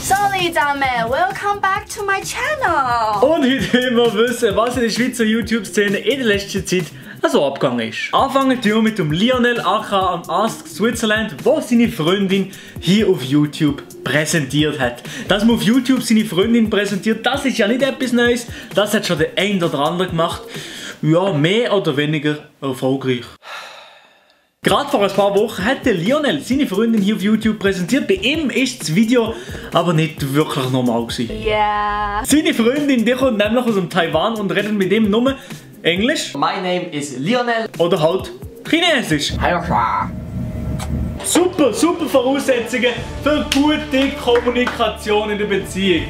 Sorry zusammen, welcome back to my channel. Und heute wollen wir wissen, was in der Schweizer YouTube-Szene in der letzten Zeit so abgegangen ist. Anfangen wir mit dem Lionel aka Ask Switzerland, der seine Freundin hier auf YouTube präsentiert hat. Dass man auf YouTube seine Freundin präsentiert, das ist ja nicht etwas Neues. Das hat schon der ein oder andere gemacht. Ja, mehr oder weniger erfolgreich. Gerade vor ein paar Wochen hat der Lionel seine Freundin hier auf YouTube präsentiert. Bei ihm ist das Video aber nicht wirklich normal gewesen. Yeah. Seine Freundin, die kommt nämlich aus dem Taiwan und redet mit ihm nur Englisch. My name is Lionel. Oder halt Chinesisch. Super Voraussetzungen für gute Kommunikation in der Beziehung.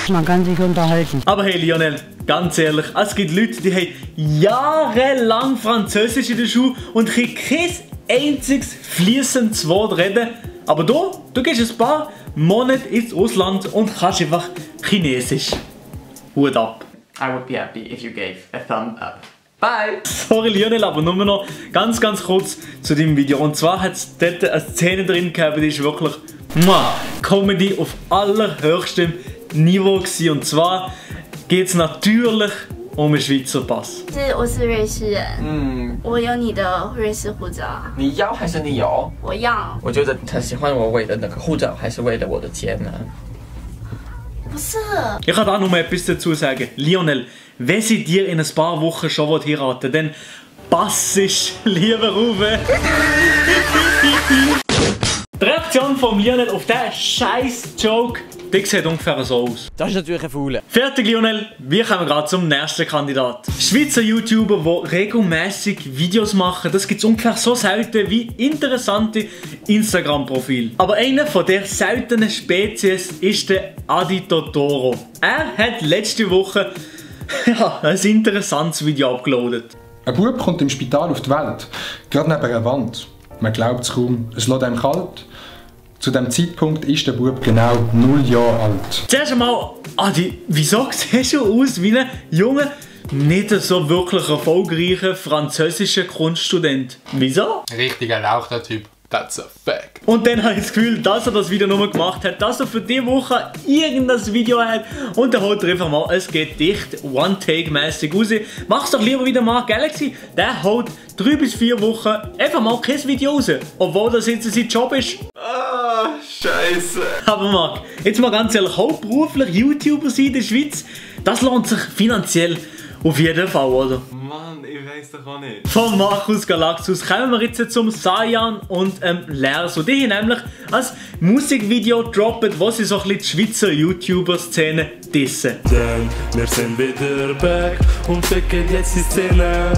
Man kann sich unterhalten. Aber hey Lionel, ganz ehrlich, es gibt Leute, die haben jahrelang Französisch in der Schule und können kein einziges fließendes Wort reden. Aber du gehst ein paar Monate ins Ausland und kannst einfach Chinesisch. Hut ab. I would be happy if you gave a thumb up. Bye! Sorry Lionel, aber nur noch ganz kurz zu dem Video. Und zwar hat es dort eine Szene drin gehabt, die ist wirklich Comedy auf allerhöchstem Niveau gewesen. Und zwar geht es natürlich um den Schweizer Pass. 我是瑞士人，我有你的瑞士护照，你要还是你有？我要。我觉得他喜欢我为了那个护照，还是为了我的钱呢？ 不是， Ich kann da noch mal etwas dazu sagen. Lionel, wenn sie dir in ein paar Wochen schon heiraten, dann pass ich lieber auf. Die Reaktion von Lionel auf diesen scheiß Joke, die sieht ungefähr so aus. Das ist natürlich ein Faule. Fertig Lionel, wir kommen gerade zum nächsten Kandidat. Schweizer YouTuber, die regelmäßig Videos machen, das gibt es ungefähr so selten wie interessante Instagram-Profile. Aber einer von der seltenen Spezies ist der Adi Totoro. Er hat letzte Woche ein interessantes Video abgeladen. Ein Bub kommt im Spital auf die Welt, gerade neben einer Wand. Man glaubt es kaum, es lässt einem kalt. Zu diesem Zeitpunkt ist der Bub genau 0 Jahre alt. Zuerst einmal, Adi, wieso siehst du aus wie ein junger, nicht so wirklich erfolgreicher französischer Kunststudent? Wieso? Richtiger Lauch, der Typ. That's a fact. Und dann habe ich das Gefühl, dass er das Video nur gemacht hat, dass er für diese Woche irgendein Video hat und dann holt er einfach mal ein Gedicht One-Take-mässig raus. Mach's doch lieber wieder Mark Galaxy, der holt 3 bis 4 Wochen einfach mal kein Video raus, obwohl das jetzt sein Job ist. Ah, scheiße. Aber Marc, jetzt mal ganz ehrlich, hauptberuflich YouTuber sein in der Schweiz, das lohnt sich finanziell auf jeden Fall, oder? Mann, ich weiß doch auch nicht. Von Markus Galaxus kommen wir jetzt zum Sayan und Lerso. Die haben nämlich ein Musikvideo gedroppt, wo sie so ein bisschen die Schweizer YouTuber-Szene dissen. Denn wir sind wieder back und ficken jetzt die Szene.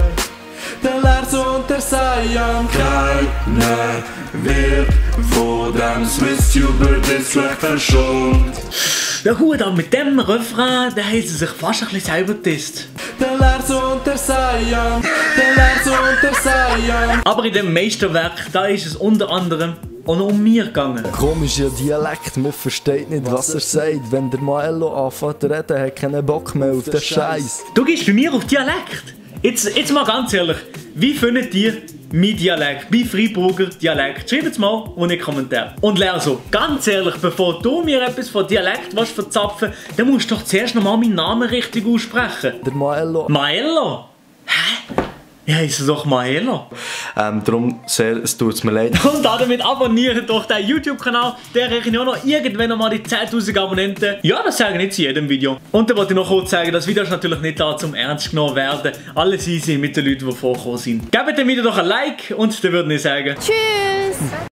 Der Lerso und der Sayan. Keiner wird von dem Swiss-Tuber-Distrack verschont. Ja gut, aber mit dem Refrain, da haben sie sich fast ein bisschen selber gedisst. Der Lerso und der Sayan. Der Lerso und der Sayan. Aber in dem Meisterwerk, da ist es unter anderem auch noch um mich gegangen. Komischer Dialekt, man versteht nicht, was er sagt. Wenn der Maello anfängt zu reden, hat er keinen Bock mehr auf den Scheiß. Du gehst bei mir auf Dialekt. Jetzt mal ganz ehrlich, wie findet ihr mein Dialekt, mein Freiburger Dialekt? Schreibt es mal unten in die Kommentare. Und Lerso, ganz ehrlich, bevor du mir etwas von Dialekt verzapfen willst, dann musst du doch zuerst noch mal meinen Namen richtig aussprechen. Der Maello. Maello? Hä? Ja, ist es doch Maello. Darum sehr, es tut mir leid. Und damit abonniert doch den YouTube-Kanal. Der rechnet ja noch irgendwann noch mal die 10.000 Abonnenten. Ja, das sage ich nicht zu jedem Video. Und dann wollte ich noch kurz sagen, das Video ist natürlich nicht da zum ernst genommen werden. Alles easy mit den Leuten, die vorgekommen sind. Gebt dem Video doch ein Like und dann würde ich sagen... Tschüss.